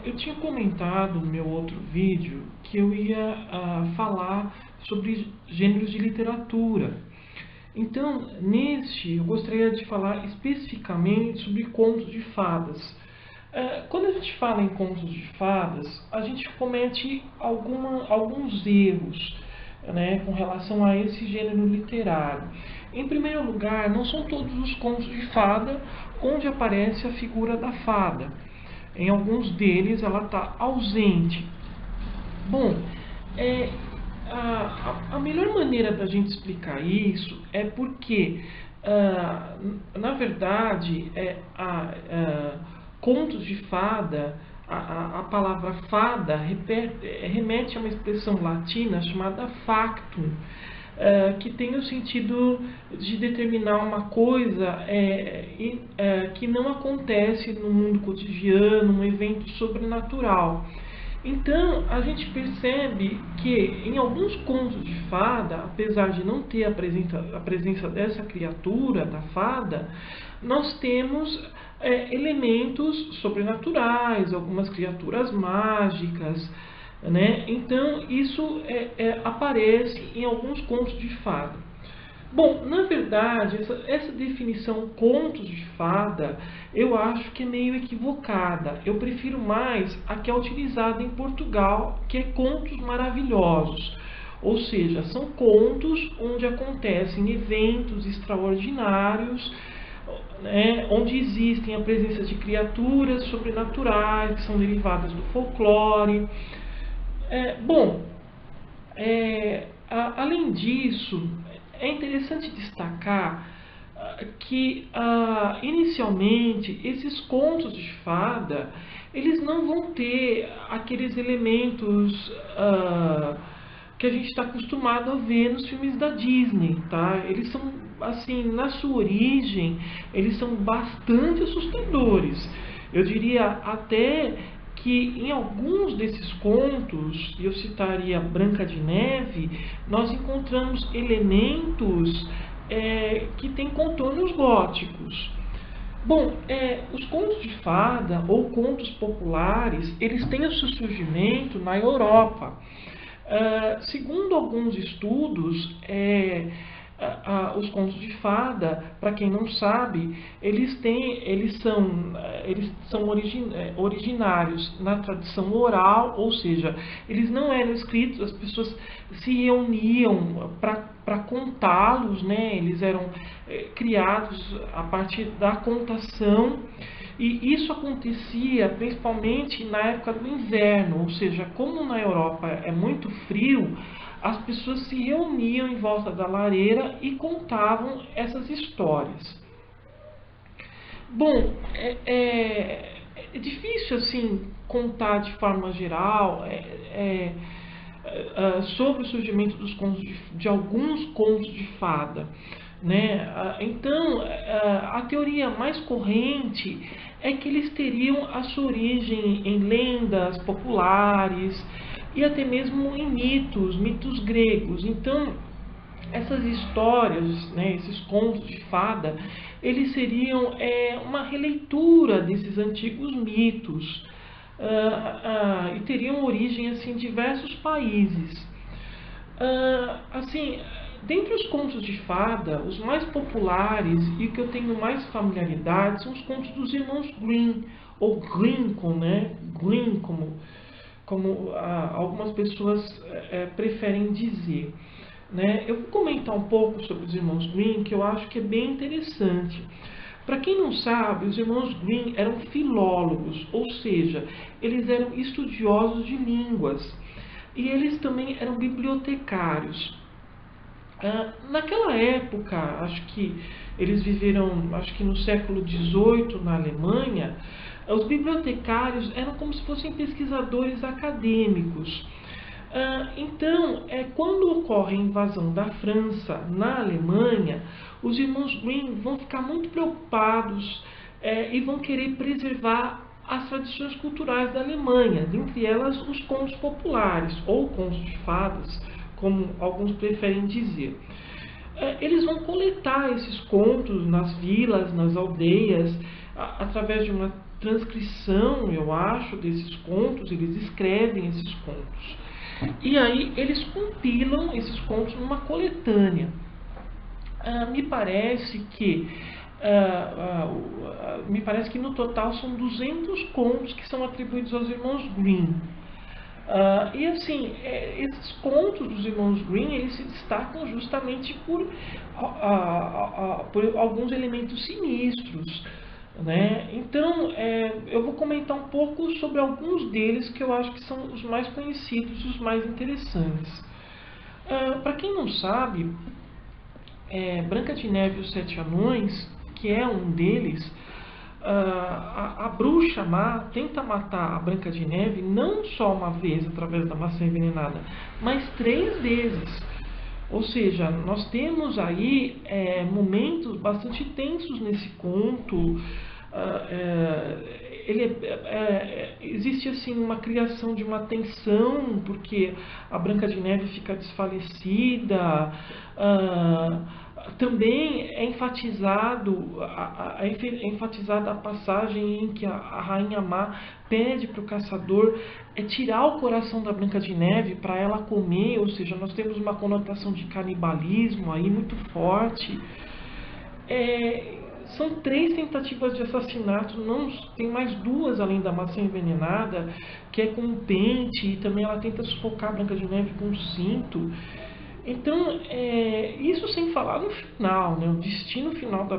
Eu tinha comentado no meu outro vídeo que eu ia falar sobre gêneros de literatura. Então, neste, eu gostaria de falar especificamente sobre contos de fadas. Quando a gente fala em contos de fadas, a gente comete alguns erros, né, com relação a esse gênero literário. Em primeiro lugar, não são todos os contos de fada onde aparece a figura da fada. Em alguns deles ela está ausente. Bom, é, a melhor maneira da gente explicar isso é porque, na verdade, contos de fada, a palavra fada remete a uma expressão latina chamada factum, que tem o sentido de determinar uma coisa que não acontece no mundo cotidiano, um evento sobrenatural. Então, a gente percebe que em alguns contos de fada, apesar de não ter a presença dessa criatura, da fada, nós temos elementos sobrenaturais, algumas criaturas mágicas, né? Então, isso aparece em alguns contos de fada. Bom, na verdade, essa definição contos de fada, eu acho que é meio equivocada. Eu prefiro mais a que é utilizada em Portugal, que é contos maravilhosos. Ou seja, são contos onde acontecem eventos extraordinários, né, onde existem a presença de criaturas sobrenaturais que são derivadas do folclore. Bom, além disso, é interessante destacar que inicialmente esses contos de fada eles não vão ter aqueles elementos que a gente está acostumado a ver nos filmes da Disney, tá? Eles são, assim, na sua origem, eles são bastante assustadores. Eu diria até que em alguns desses contos, e eu citaria Branca de Neve, nós encontramos elementos que têm contornos góticos. Bom, os contos de fada ou contos populares, eles têm o seu surgimento na Europa. Segundo alguns estudos, os contos de fada, para quem não sabe, eles são originários na tradição oral, ou seja, eles não eram escritos, as pessoas se reuniam para contá-los, né? Eles eram criados a partir da contação. E isso acontecia principalmente na época do inverno, ou seja, como na Europa é muito frio, as pessoas se reuniam em volta da lareira e contavam essas histórias. Bom, é difícil assim contar de forma geral sobre o surgimento dos contos de alguns contos de fada, né? Então, a teoria mais corrente é que eles teriam a sua origem em lendas populares e até mesmo em mitos gregos. Então, essas histórias, né, esses contos de fada, eles seriam uma releitura desses antigos mitos e teriam origem assim, em diversos países. Assim, dentre os contos de fada, os mais populares e que eu tenho mais familiaridade são os contos dos irmãos Grimm, ou Grimm, né? Grimm, como algumas pessoas preferem dizer. Né? Eu vou comentar um pouco sobre os irmãos Grimm, que eu acho que é bem interessante. Para quem não sabe, os irmãos Grimm eram filólogos, ou seja, eles eram estudiosos de línguas. E eles também eram bibliotecários. Naquela época, acho que eles viveram, acho que no século XVIII na Alemanha, os bibliotecários eram como se fossem pesquisadores acadêmicos. Então, quando ocorre a invasão da França na Alemanha, os irmãos Grimm vão ficar muito preocupados e vão querer preservar as tradições culturais da Alemanha, dentre elas os contos populares, ou contos de fadas, como alguns preferem dizer. Eles vão coletar esses contos nas vilas, nas aldeias, através de uma transcrição, eu acho, desses contos, eles escrevem esses contos. E aí eles compilam esses contos numa coletânea. Me parece que no total são 200 contos que são atribuídos aos irmãos Grimm. E assim, esses contos dos irmãos Grimm, eles se destacam justamente por alguns elementos sinistros, né? Então, eu vou comentar um pouco sobre alguns deles que eu acho que são os mais conhecidos e os mais interessantes. Para quem não sabe, Branca de Neve e os Sete Anões, que é um deles, a bruxa má tenta matar a Branca de Neve não só uma vez através da maçã envenenada, mas 3 vezes. Ou seja, nós temos aí momentos bastante tensos nesse conto. Existe assim uma criação de uma tensão, porque a Branca de Neve fica desfalecida. Também é enfatizada a passagem em que a Rainha Má pede para o caçador tirar o coração da Branca de Neve para ela comer, ou seja, nós temos uma conotação de canibalismo aí muito forte. São 3 tentativas de assassinato, não tem mais 2 além da maçã envenenada, que é com um pente, e também ela tenta sufocar a Branca de Neve com um cinto. Então, isso sem falar no final, né? O destino final da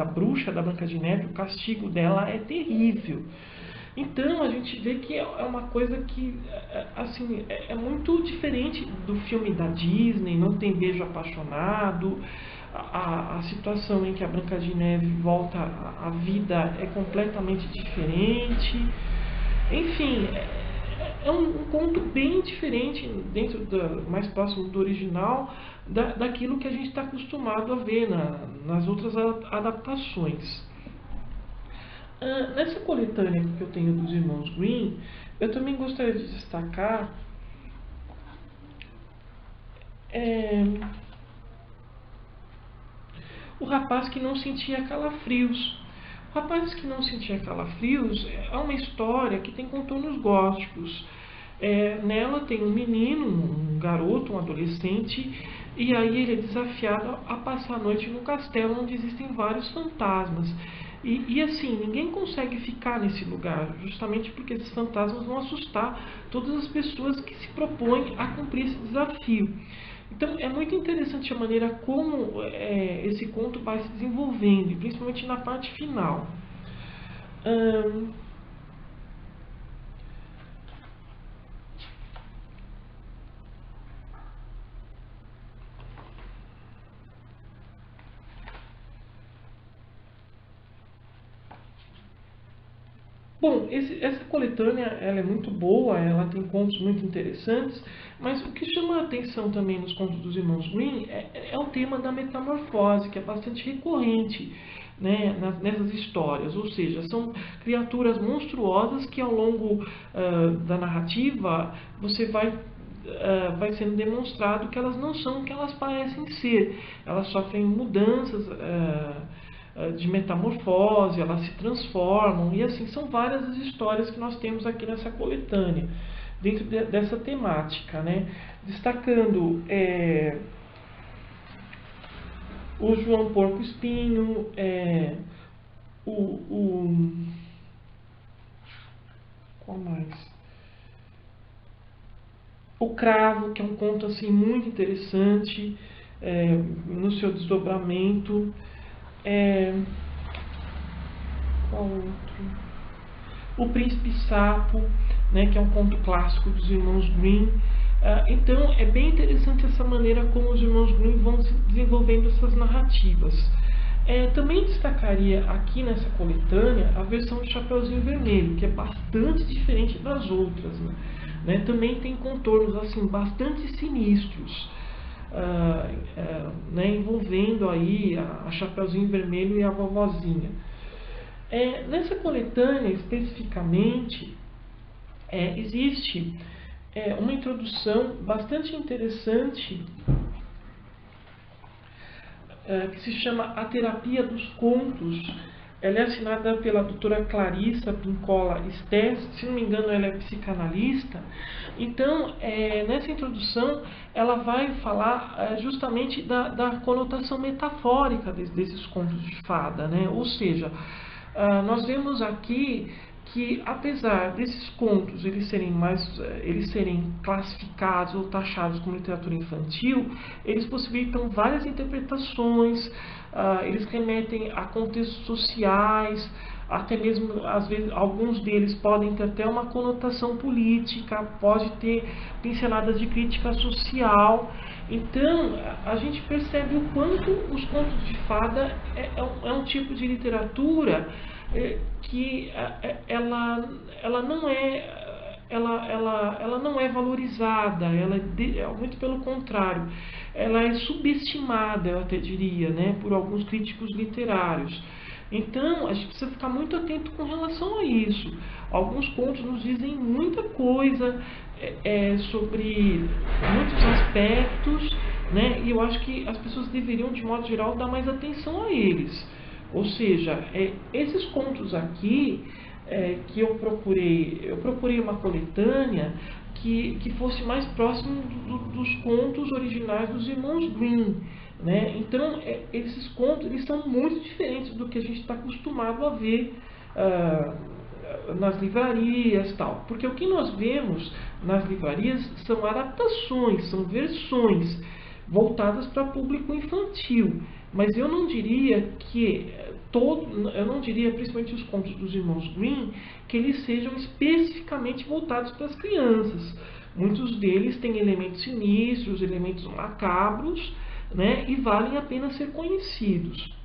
bruxa da Branca de Neve, o castigo dela é terrível. Então, a gente vê que é uma coisa que assim, é muito diferente do filme da Disney, não tem beijo apaixonado. A situação em que a Branca de Neve volta à vida é completamente diferente. Enfim, é um conto bem diferente, mais próximo do original, daquilo que a gente está acostumado a ver nas outras adaptações. Nessa coletânea que eu tenho dos irmãos Grimm, eu também gostaria de destacar O Rapaz que Não Sentia Calafrios. O Rapaz que Não Sentia Calafrios é uma história que tem contornos góticos. Nela tem um menino, um garoto, um adolescente, e aí ele é desafiado a passar a noite num castelo onde existem vários fantasmas. E assim, ninguém consegue ficar nesse lugar, justamente porque esses fantasmas vão assustar todas as pessoas que se propõem a cumprir esse desafio. Então, é muito interessante a maneira como esse conto vai se desenvolvendo, principalmente na parte final. Bom, essa coletânea ela é muito boa, ela tem contos muito interessantes, mas o que chama a atenção também nos contos dos irmãos Grimm é o tema da metamorfose, que é bastante recorrente, né, nessas histórias. Ou seja, são criaturas monstruosas que ao longo da narrativa você vai sendo demonstrado que elas não são o que elas parecem ser. Elas sofrem mudanças de metamorfose, elas se transformam, e assim são várias as histórias que nós temos aqui nessa coletânea, dentro dessa temática, né? Destacando o João Porco Espinho, qual mais? O Cravo, que é um conto assim muito interessante no seu desdobramento. Qual outro? O Príncipe Sapo, né, que é um conto clássico dos irmãos Grimm. Então é bem interessante essa maneira como os irmãos Grimm vão desenvolvendo essas narrativas. Também destacaria aqui nessa coletânea a versão de Chapeuzinho Vermelho, que é bastante diferente das outras, né? Também tem contornos assim bastante sinistros. Envolvendo aí a Chapeuzinho Vermelho e a vovozinha. Nessa coletânea especificamente existe uma introdução bastante interessante que se chama A Terapia dos Contos, ela é assinada pela doutora Clarissa Pincola Estés, se não me engano ela é psicanalista. Então, nessa introdução, ela vai falar justamente da conotação metafórica desses contos de fada, né? Ou seja, nós vemos aqui que, apesar desses contos eles serem classificados ou taxados como literatura infantil, eles possibilitam várias interpretações, eles remetem a contextos sociais, até mesmo, às vezes, alguns deles podem ter até uma conotação política, pode ter pinceladas de crítica social. Então, a gente percebe o quanto os contos de fada é um tipo de literatura que ela não é valorizada, muito pelo contrário, ela é subestimada, eu até diria, né, por alguns críticos literários. Então, a gente precisa ficar muito atento com relação a isso. Alguns contos nos dizem muita coisa sobre muitos aspectos, né, e eu acho que as pessoas deveriam, de modo geral, dar mais atenção a eles. Ou seja, esses contos aqui que eu procurei uma coletânea que fosse mais próximo dos contos originais dos irmãos Grimm, né? Então, esses contos eles são muito diferentes do que a gente está acostumado a ver nas livrarias, tal. Porque o que nós vemos nas livrarias são adaptações, são versões voltadas para público infantil. Mas eu não diria principalmente os contos dos irmãos Grimm, que eles sejam especificamente voltados para as crianças. Muitos deles têm elementos sinistros, elementos macabros, né, e valem a pena ser conhecidos.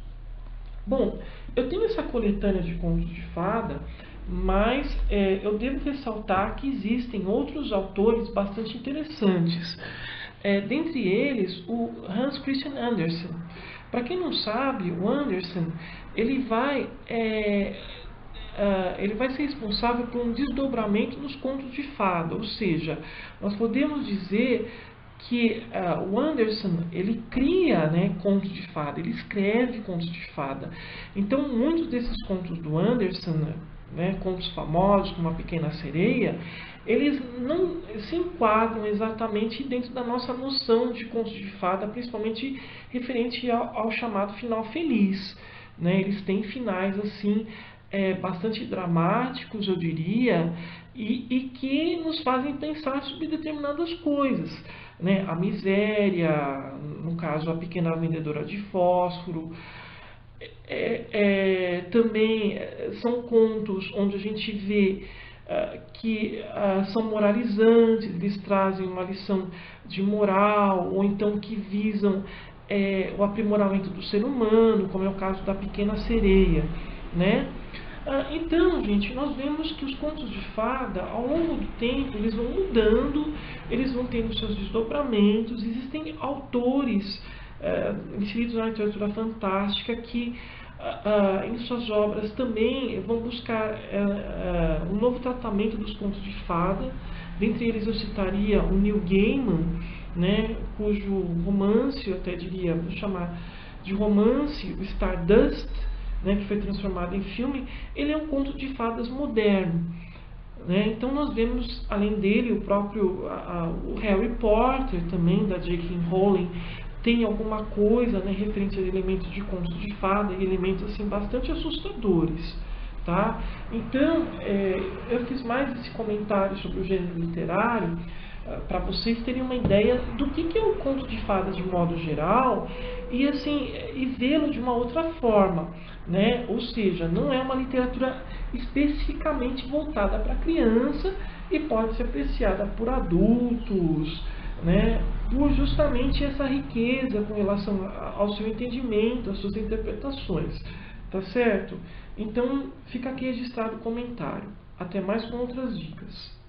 Bom, eu tenho essa coletânea de contos de fada, mas eu devo ressaltar que existem outros autores bastante interessantes. Dentre eles, o Hans Christian Andersen. Para quem não sabe, o Andersen ele vai ser responsável por um desdobramento nos contos de fada, ou seja, nós podemos dizer que o Andersen ele cria, né, contos de fada, ele escreve contos de fada. Então, muitos desses contos do Andersen, né, contos famosos como A Pequena Sereia, eles não se enquadram exatamente dentro da nossa noção de contos de fada, principalmente referente ao chamado final feliz, né? Eles têm finais assim bastante dramáticos, eu diria, e que nos fazem pensar sobre determinadas coisas, né? A miséria, no caso A Pequena Vendedora de Fósforo. Também são contos onde a gente vê que são moralizantes, eles trazem uma lição de moral, ou então que visam o aprimoramento do ser humano, como é o caso da Pequena Sereia, né? Então, gente, nós vemos que os contos de fada, ao longo do tempo, eles vão mudando, eles vão tendo seus desdobramentos. Existem autores inseridos na literatura fantástica que em suas obras também vão buscar um novo tratamento dos contos de fada. Dentre eles eu citaria o Neil Gaiman, né, cujo romance, eu até diria, vou chamar de romance, o Stardust, né, que foi transformado em filme. Ele é um conto de fadas moderno, né? Então nós vemos, além dele, o próprio o Harry Potter também, da J.K. Rowling, tem alguma coisa, né, referente a elementos de contos de fada, e elementos assim bastante assustadores, tá? Então, eu fiz mais esse comentário sobre o gênero literário para vocês terem uma ideia do que é o conto de fadas de modo geral, e assim, e vê-lo de uma outra forma, né? Ou seja, não é uma literatura especificamente voltada para criança e pode ser apreciada por adultos, né, por justamente essa riqueza com relação ao seu entendimento, às suas interpretações, tá certo? Então, fica aqui registrado o comentário. Até mais com outras dicas.